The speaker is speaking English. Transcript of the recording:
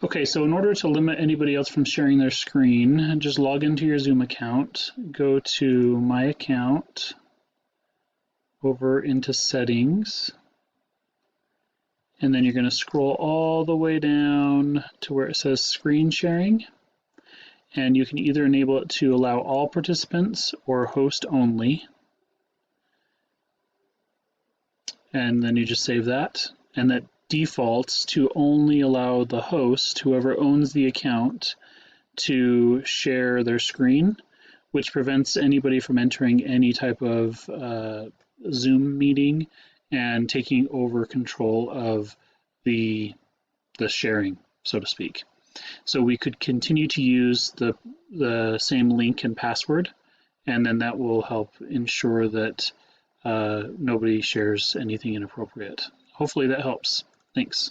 Okay, so in order to limit anybody else from sharing their screen, just log into your Zoom account, go to My Account, over into Settings, and then you're going to scroll all the way down to where it says Screen Sharing, and you can either enable it to allow all participants or host only, and then you just save that, and that defaults to only allow the host, whoever owns the account, to share their screen, which prevents anybody from entering any type of Zoom meeting and taking over control of the sharing, so to speak. So we could continue to use the same link and password, and then that will help ensure that nobody shares anything inappropriate. Hopefully that helps. Thanks.